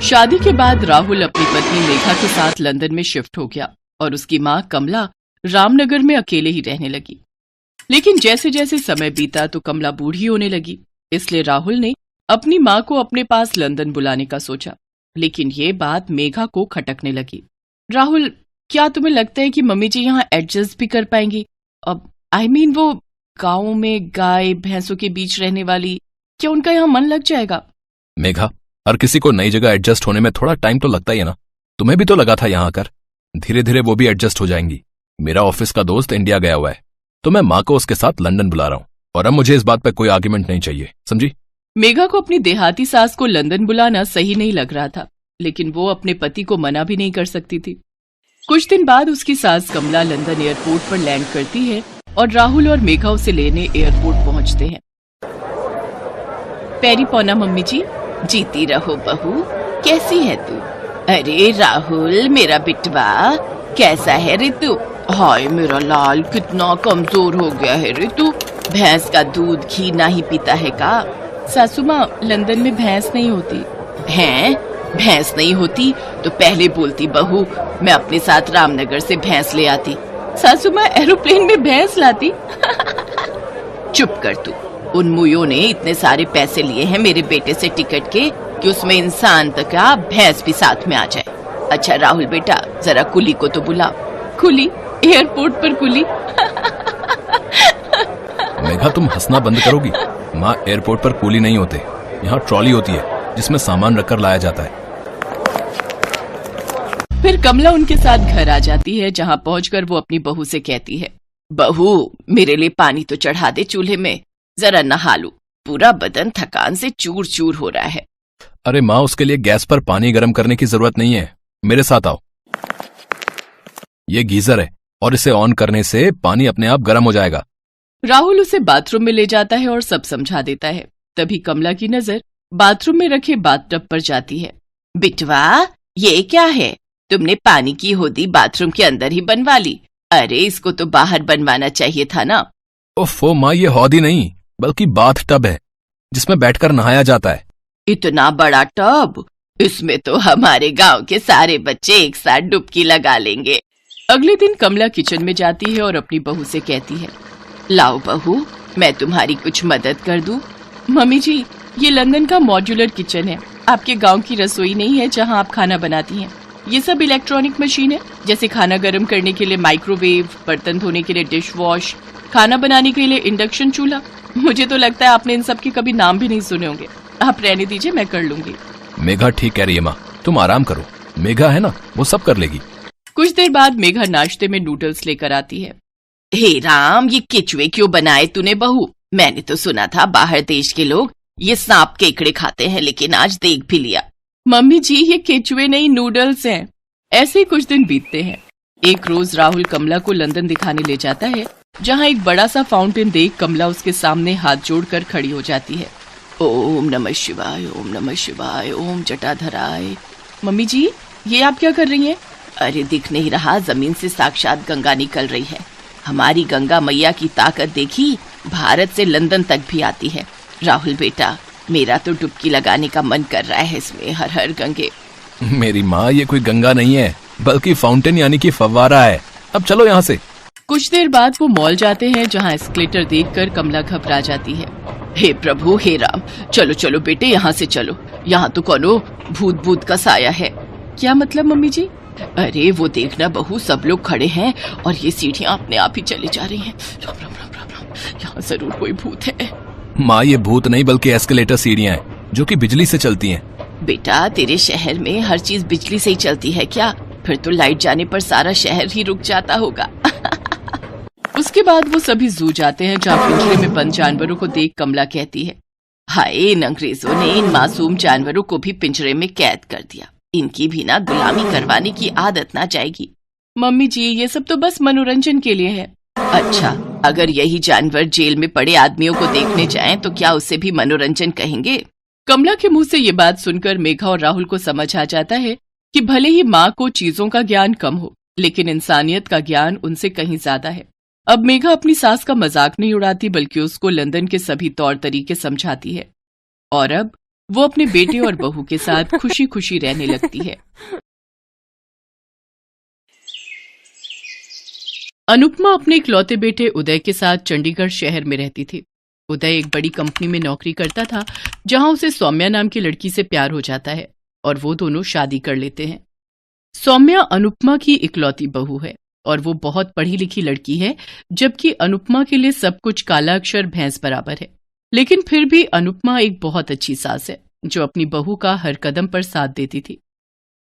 शादी के बाद राहुल अपनी पत्नी मेघा के साथ लंदन में शिफ्ट हो गया और उसकी माँ कमला रामनगर में अकेले ही रहने लगी। लेकिन जैसे जैसे समय बीता तो कमला बूढ़ी होने लगी, इसलिए राहुल ने अपनी माँ को अपने पास लंदन बुलाने का सोचा। लेकिन ये बात मेघा को खटकने लगी। राहुल, क्या तुम्हें लगता है कि मम्मी जी यहाँ एडजस्ट भी कर पाएंगी? अब वो गाँव में गाय भैंसों के बीच रहने वाली, क्या उनका यहाँ मन लग जाएगा? मेघा, हर किसी को नई जगह एडजस्ट होने में थोड़ा टाइम तो लगता ही है ना। तुम्हें भी तो लगा था यहाँ आकर। धीरे धीरे वो भी एडजस्ट हो जाएंगी। मेरा ऑफिस का दोस्त इंडिया गया हुआ है, तो मैं माँ को उसके साथ लंदन बुला रहा हूँ और अब मुझे इस बात पर कोई आर्ग्यूमेंट नहीं चाहिए, समझी? मेघा को अपनी देहाती सास को लंदन बुलाना सही नहीं लग रहा था, लेकिन वो अपने पति को मना भी नहीं कर सकती थी। कुछ दिन बाद उसकी सास कमला लंदन एयरपोर्ट पर लैंड करती है और राहुल और मेघा उसे लेने एयरपोर्ट पहुंचते हैं। पैरी पौना मम्मी जी। जीती रहो बहू, कैसी है तू? अरे राहुल मेरा बिटवा, कैसा है रे तू? हाय मेरा लाल, कितना कमजोर हो गया है रे तू। भैंस का दूध घी ना ही पीता है का? सासू माँ, लंदन में भैंस नहीं होती। हैं? भैंस नहीं होती तो पहले बोलती बहू, मैं अपने साथ रामनगर से भैंस ले आती। सासू माँ, एरोप्लेन में भैंस लाती? चुप कर तू। उन मुयों ने इतने सारे पैसे लिए हैं मेरे बेटे से टिकट के कि उसमें इंसान तक का भैंस भी साथ में आ जाए। अच्छा राहुल बेटा, जरा कुली को तो बुला। कुली? एयरपोर्ट पर कुली? मेघा, तुम हंसना बंद करोगी? माँ, एयरपोर्ट पर कुली नहीं होते, यहाँ ट्रॉली होती है जिसमें सामान रखकर लाया जाता है। फिर कमला उनके साथ घर आ जाती है, जहाँ पहुंचकर वो अपनी बहू से कहती है, बहू मेरे लिए पानी तो चढ़ा दे चूल्हे में, जरा नहा लूं, पूरा बदन थकान से चूर चूर हो रहा है। अरे माँ, उसके लिए गैस पर पानी गर्म करने की जरूरत नहीं है, मेरे साथ आओ। ये गीजर है और इसे ऑन करने से पानी अपने आप गर्म हो जाएगा। राहुल उसे बाथरूम में ले जाता है और सब समझा देता है। तभी कमला की नजर बाथरूम में रखे बाथटब पर जाती है। बिटवा, ये क्या है? तुमने पानी की होदी बाथरूम के अंदर ही बनवा ली। अरे इसको तो बाहर बनवाना चाहिए था ना। ओफो माँ, ये हौदी नहीं बल्कि बाथ टब है जिसमें बैठकर नहाया जाता है। इतना बड़ा टब? इसमें तो हमारे गांव के सारे बच्चे एक साथ डुबकी लगा लेंगे। अगले दिन कमला किचन में जाती है और अपनी बहू से कहती है, लाओ बहू, मैं तुम्हारी कुछ मदद कर दूं। मम्मी जी, ये लंदन का मॉड्यूलर किचन है, आपके गांव की रसोई नहीं है जहां आप खाना बनाती हैं। ये सब इलेक्ट्रॉनिक मशीन है, जैसे खाना गर्म करने के लिए माइक्रोवेव, बर्तन धोने के लिए डिश वॉश, खाना बनाने के लिए इंडक्शन चूल्हा। मुझे तो लगता है आपने इन सब के कभी नाम भी नहीं सुने होंगे। आप रहने दीजिए, मैं कर लूंगी। मेघा ठीक कह रही है माँ, तुम आराम करो, मेघा है ना, वो सब कर लेगी। कुछ देर बाद मेघा नाश्ते में नूडल्स लेकर आती है। हे राम, ये केचुए क्यों बनाए तूने बहू? मैंने तो सुना था बाहर देश के लोग ये सांप केकड़े खाते हैं, लेकिन आज देख भी लिया। मम्मी जी, ये केचुए नहीं नूडल्स हैं। ऐसे ही कुछ दिन बीतते हैं। एक रोज राहुल कमला को लंदन दिखाने ले जाता है, जहाँ एक बड़ा सा फाउंटेन देख कमला उसके सामने हाथ जोड़कर खड़ी हो जाती है। ओम नमः शिवाय, ओम नमः शिवाय, ओम जटाधराय। मम्मी जी, ये आप क्या कर रही हैं? अरे दिख नहीं रहा, जमीन से साक्षात गंगा निकल रही है। हमारी गंगा मैया की ताकत देखी, भारत से लंदन तक भी आती है। राहुल बेटा, मेरा तो डुबकी लगाने का मन कर रहा है इसमें। हर हर गंगे। मेरी माँ, ये कोई गंगा नहीं है बल्कि फाउंटेन यानी कि फव्वारा है। अब चलो यहाँ से। कुछ देर बाद वो मॉल जाते हैं, जहाँ एस्केलेटर देखकर कमला घबरा जाती है। हे प्रभु, हे राम, चलो चलो बेटे, यहाँ से चलो। यहाँ तो कोनो भूत का साया है। क्या मतलब मम्मी जी? अरे वो देखना बहू, सब लोग खड़े हैं और ये सीढ़ियाँ अपने आप ही चली जा रही हैं। राम राम राम राम राम, यहाँ जरूर कोई भूत है। माँ, ये भूत नहीं बल्कि एस्केलेटर सीढ़ियाँ हैं जो कि बिजली से चलती हैं। बेटा, तेरे शहर में हर चीज बिजली से ही चलती है क्या? फिर तो लाइट जाने पर सारा शहर ही रुक जाता होगा। उसके बाद वो सभी जू जाते हैं, जहाँ पिंजरे में बंद जानवरों को देख कमला कहती है, हाय, इन अंग्रेजों ने इन मासूम जानवरों को भी पिंजरे में कैद कर दिया। इनकी भी ना गुलामी करवाने की आदत ना जाएगी। मम्मी जी, ये सब तो बस मनोरंजन के लिए है। अच्छा, अगर यही जानवर जेल में पड़े आदमियों को देखने जाएं तो क्या उसे भी मनोरंजन कहेंगे? कमला के मुंह से ये बात सुनकर मेघा और राहुल को समझ आ जाता है कि भले ही माँ को चीजों का ज्ञान कम हो, लेकिन इंसानियत का ज्ञान उनसे कहीं ज्यादा है। अब मेघा अपनी सास का मजाक नहीं उड़ाती, बल्कि उसको लंदन के सभी तौर तरीके समझाती है। और अब वो अपने बेटे और बहू के साथ खुशी खुशी रहने लगती है। अनुपमा अपने इकलौते बेटे उदय के साथ चंडीगढ़ शहर में रहती थी। उदय एक बड़ी कंपनी में नौकरी करता था, जहां उसे सौम्या नाम की लड़की से प्यार हो जाता है और वो दोनों शादी कर लेते हैं। सौम्या अनुपमा की इकलौती बहू है और वो बहुत पढ़ी लिखी लड़की है, जबकि अनुपमा के लिए सब कुछ काला अक्षर भैंस बराबर है। लेकिन फिर भी अनुपमा एक बहुत अच्छी सास है, जो अपनी बहू का हर कदम पर साथ देती थी।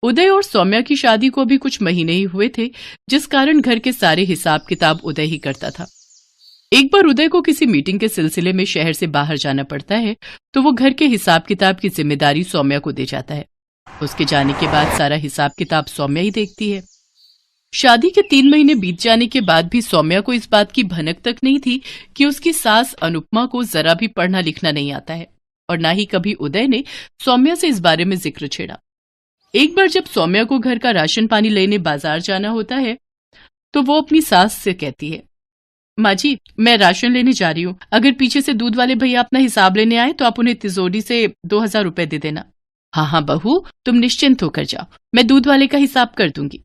उदय और सौम्या की शादी को अभी कुछ महीने ही हुए थे, जिस कारण घर के सारे हिसाब किताब उदय ही करता था। एक बार उदय को किसी मीटिंग के सिलसिले में शहर से बाहर जाना पड़ता है, तो वो घर के हिसाब किताब की जिम्मेदारी सौम्या को दे जाता है। उसके जाने के बाद सारा हिसाब किताब सौम्या ही देखती है। शादी के 3 महीने बीत जाने के बाद भी सौम्या को इस बात की भनक तक नहीं थी कि उसकी सास अनुपमा को जरा भी पढ़ना लिखना नहीं आता है, और ना ही कभी उदय ने सौम्या से इस बारे में जिक्र छेड़ा। एक बार जब सौम्या को घर का राशन पानी लेने बाजार जाना होता है, तो वो अपनी सास से कहती है, माँ जी, मैं राशन लेने जा रही हूँ। अगर पीछे से दूध वाले भैया अपना हिसाब लेने आए तो आप उन्हें तिजोरी से 2000 रुपए दे देना। हाँ हाँ बहू, तुम निश्चिंत होकर जाओ, मैं दूध वाले का हिसाब कर दूंगी।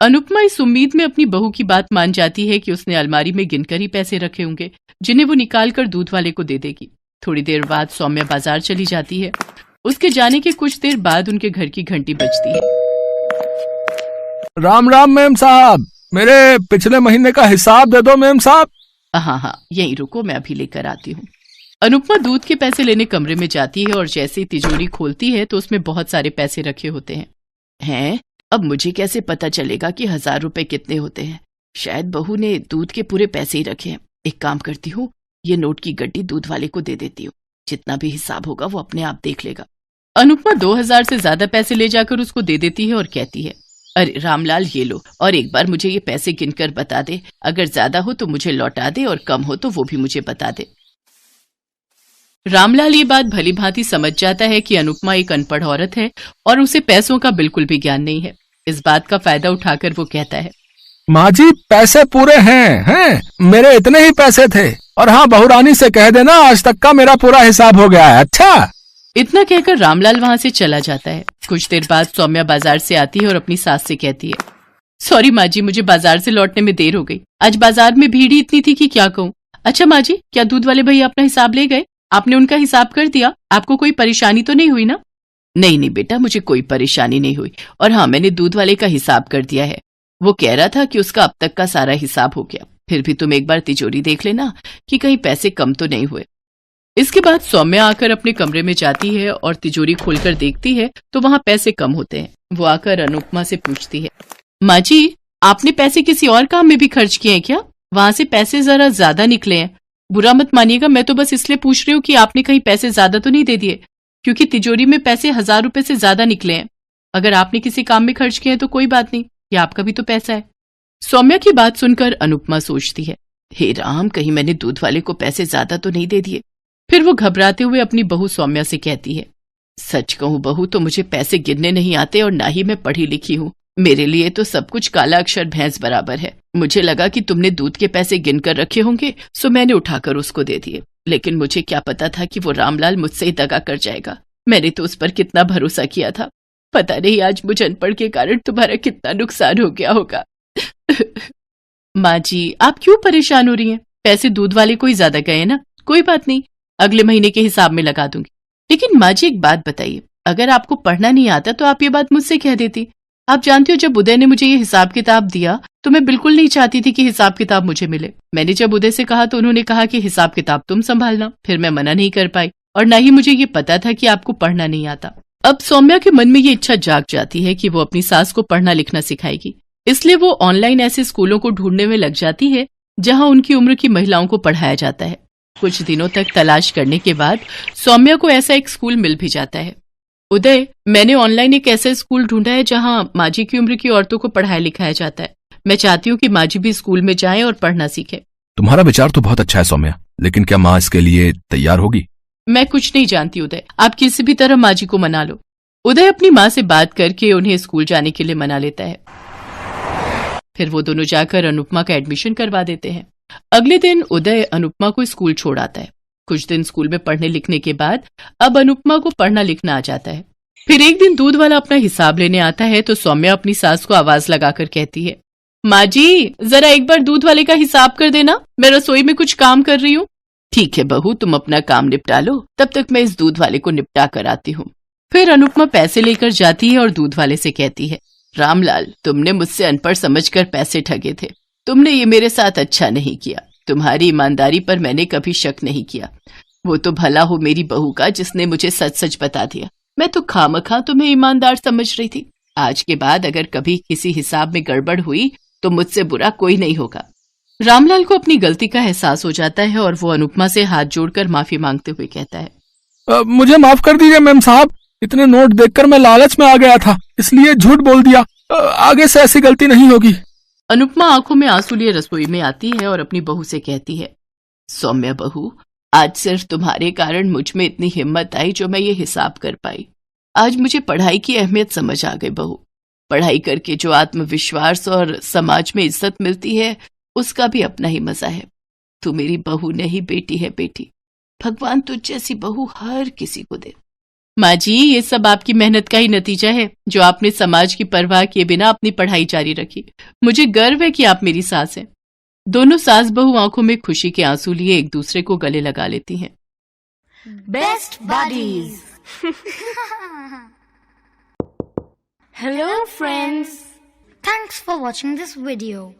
अनुपमा इस उम्मीद में अपनी बहू की बात मान जाती है कि उसने अलमारी में गिनकर ही पैसे रखे होंगे, जिन्हें वो निकाल कर दूध वाले को दे देगी। थोड़ी देर बाद सौम्या बाजार चली जाती है। उसके जाने के कुछ देर बाद उनके घर की घंटी बजती है। राम राम मेम साहब, मेरे पिछले महीने का हिसाब दे दो मेम साहब। हाँ, यहीं रुको, मैं अभी लेकर आती हूँ। अनुपमा दूध के पैसे लेने कमरे में जाती है और जैसे ही तिजोरी खोलती है तो उसमें बहुत सारे पैसे रखे होते हैं। अब मुझे कैसे पता चलेगा कि 1000 रुपए कितने होते हैं? शायद बहू ने दूध के पूरे पैसे ही रखे हैं। एक काम करती हूँ, ये नोट की गड्डी दूध वाले को दे देती हूँ। जितना भी हिसाब होगा वो अपने आप देख लेगा। अनुपमा 2000 से ज्यादा पैसे ले जाकर उसको दे देती है और कहती है, अरे रामलाल, ये लो, और एक बार मुझे ये पैसे गिनकर बता दे। अगर ज्यादा हो तो मुझे लौटा दे और कम हो तो वो भी मुझे बता दे। रामलाल ये बात भली भांति समझ जाता है कि अनुपमा एक अनपढ़ औरत है और उसे पैसों का बिल्कुल भी ज्ञान नहीं है। इस बात का फायदा उठाकर वो कहता है, माँ जी, पैसे पूरे हैं, मेरे इतने ही पैसे थे। और हाँ, बहुरानी से कह देना आज तक का मेरा पूरा हिसाब हो गया है। अच्छा। इतना कहकर रामलाल वहां से चला जाता है। कुछ देर बाद सौम्या बाजार से आती है और अपनी सास से कहती है, सॉरी माँ जी, मुझे बाजार से लौटने में देर हो गई। आज बाजार में भीड़ ही इतनी थी कि क्या कहूँ। अच्छा माँ जी, क्या दूध वाले भैया अपना हिसाब ले गए? आपने उनका हिसाब कर दिया? आपको कोई परेशानी तो नहीं हुई ना? नहीं बेटा, मुझे कोई परेशानी नहीं हुई। और हाँ, मैंने दूध वाले का हिसाब कर दिया है। वो कह रहा था कि उसका अब तक का सारा हिसाब हो गया। फिर भी तुम एक बार तिजोरी देख लेना कि कहीं पैसे कम तो नहीं हुए। इसके बाद सौम्या आकर अपने कमरे में जाती है और तिजोरी खोलकर देखती है तो वहां पैसे कम होते हैं। वो आकर अनुपमा से पूछती है, माँ जी, आपने पैसे किसी और काम में भी खर्च किए हैं क्या? वहां से पैसे जरा ज्यादा निकले हैं। बुरा मत मानिएगा, मैं तो बस इसलिए पूछ रही हूँ कि आपने कहीं पैसे ज्यादा तो नहीं दे दिए, क्योंकि तिजोरी में पैसे 1000 रुपए से ज्यादा निकले हैं। अगर आपने किसी काम में खर्च किए हैं तो कोई बात नहीं, ये आपका भी तो पैसा है। सौम्या की बात सुनकर अनुपमा सोचती है, हे राम, कहीं मैंने दूध वाले को पैसे ज्यादा तो नहीं दे दिए। फिर वो घबराते हुए अपनी बहू सौम्या से कहती है, सच कहूँ बहू, तो मुझे पैसे गिनने नहीं आते और ना ही मैं पढ़ी लिखी हूँ। मेरे लिए तो सब कुछ काला अक्षर भैंस बराबर है। मुझे लगा कि तुमने दूध के पैसे गिनकर रखे होंगे, सो मैंने उठाकर उसको दे दिए। लेकिन मुझे क्या पता था कि वो रामलाल मुझसे ही दगा कर जाएगा। मैंने तो उस पर कितना भरोसा किया था। पता नहीं आज मुझ अनपढ़ के कारण तुम्हारा कितना नुकसान हो गया होगा। माँ जी, आप क्यों परेशान हो रही हैं? पैसे दूध वाले को ही ज्यादा गए ना, कोई बात नहीं, अगले महीने के हिसाब में लगा दूंगी। लेकिन माँ जी, एक बात बताइए, अगर आपको पढ़ना नहीं आता तो आप ये बात मुझसे कह देती। आप जानती हो, जब उदय ने मुझे ये हिसाब किताब दिया तो मैं बिल्कुल नहीं चाहती थी कि हिसाब किताब मुझे मिले। मैंने जब उदय से कहा तो उन्होंने कहा कि हिसाब किताब तुम संभालना। फिर मैं मना नहीं कर पाई, और न ही मुझे ये पता था कि आपको पढ़ना नहीं आता। अब सौम्या के मन में ये इच्छा जाग जाती है कि वो अपनी सास को पढ़ना लिखना सिखाएगी। इसलिए वो ऑनलाइन ऐसे स्कूलों को ढूंढने में लग जाती है जहां उनकी उम्र की महिलाओं को पढ़ाया जाता है। कुछ दिनों तक तलाश करने के बाद सौम्या को ऐसा एक स्कूल मिल भी जाता है। उदय, मैंने ऑनलाइन एक ऐसा स्कूल ढूंढा है जहां माजी की उम्र की औरतों को पढ़ाया लिखाया जाता है। मैं चाहती हूँ कि माजी भी स्कूल में जाएं और पढ़ना सीखें। तुम्हारा विचार तो बहुत अच्छा है सौम्या, लेकिन क्या माँ इसके लिए तैयार होगी? मैं कुछ नहीं जानती उदय, आप किसी भी तरह माजी को मना लो। उदय अपनी माँ से बात करके उन्हें स्कूल जाने के लिए मना लेता है। फिर वो दोनों जाकर अनुपमा का एडमिशन करवा देते हैं। अगले दिन उदय अनुपमा को स्कूल छोड़ आता है। कुछ दिन स्कूल में पढ़ने लिखने के बाद अब अनुपमा को पढ़ना लिखना आ जाता है। फिर एक दिन दूध वाला अपना हिसाब लेने आता है तो सौम्या अपनी सास को आवाज लगाकर कहती है, माँ जी जरा एक बार दूध वाले का हिसाब कर देना, मैं रसोई में कुछ काम कर रही हूँ। ठीक है बहू, तुम अपना काम निपटा लो, तब तक मैं इस दूध वाले को निपटा कर आती हूँ। फिर अनुपमा पैसे लेकर जाती है और दूध वाले से कहती है, रामलाल तुमने मुझसे अनपढ़ समझकर पैसे ठगे थे, तुमने ये मेरे साथ अच्छा नहीं किया। तुम्हारी ईमानदारी पर मैंने कभी शक नहीं किया। वो तो भला हो मेरी बहू का जिसने मुझे सच सच बता दिया। मैं तो खामखा तुम्हें ईमानदार समझ रही थी। आज के बाद अगर कभी किसी हिसाब में गड़बड़ हुई तो मुझसे बुरा कोई नहीं होगा। रामलाल को अपनी गलती का एहसास हो जाता है और वो अनुपमा से हाथ जोड़कर माफी मांगते हुए कहता है, मुझे माफ कर दीजिए मैम साहब, इतने नोट देखकर मैं लालच में आ गया था, इसलिए झूठ बोल दिया। आगे से ऐसी गलती नहीं होगी। अनुपमा आंखों में आंसू लिए रसोई में आती है और अपनी बहू से कहती है, सौम्या बहू, आज सिर्फ तुम्हारे कारण मुझ में इतनी हिम्मत आई जो मैं ये हिसाब कर पाई। आज मुझे पढ़ाई की अहमियत समझ आ गई बहू। पढ़ाई करके जो आत्मविश्वास और समाज में इज्जत मिलती है उसका भी अपना ही मजा है। तू मेरी बहू नहीं बेटी है बेटी। भगवान तुझ जैसी बहू हर किसी को दे। माँ जी ये सब आपकी मेहनत का ही नतीजा है जो आपने समाज की परवाह किए बिना अपनी पढ़ाई जारी रखी। मुझे गर्व है कि आप मेरी सास हैं। दोनों सास बहू आंखों में खुशी के आंसू लिए एक दूसरे को गले लगा लेती हैं। Best buddies. Hello friends, thanks for watching this video.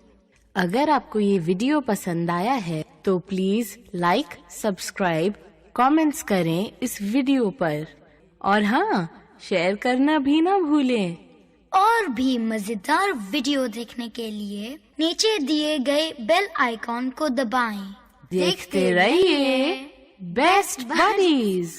अगर आपको ये वीडियो पसंद आया है तो प्लीज लाइक, सब्सक्राइब, कमेंट्स करें इस वीडियो पर और हाँ, शेयर करना भी ना भूलें। और भी मजेदार वीडियो देखने के लिए नीचे दिए गए बेल आइकॉन को दबाएं। देखते रहिए बेस्ट बडीज।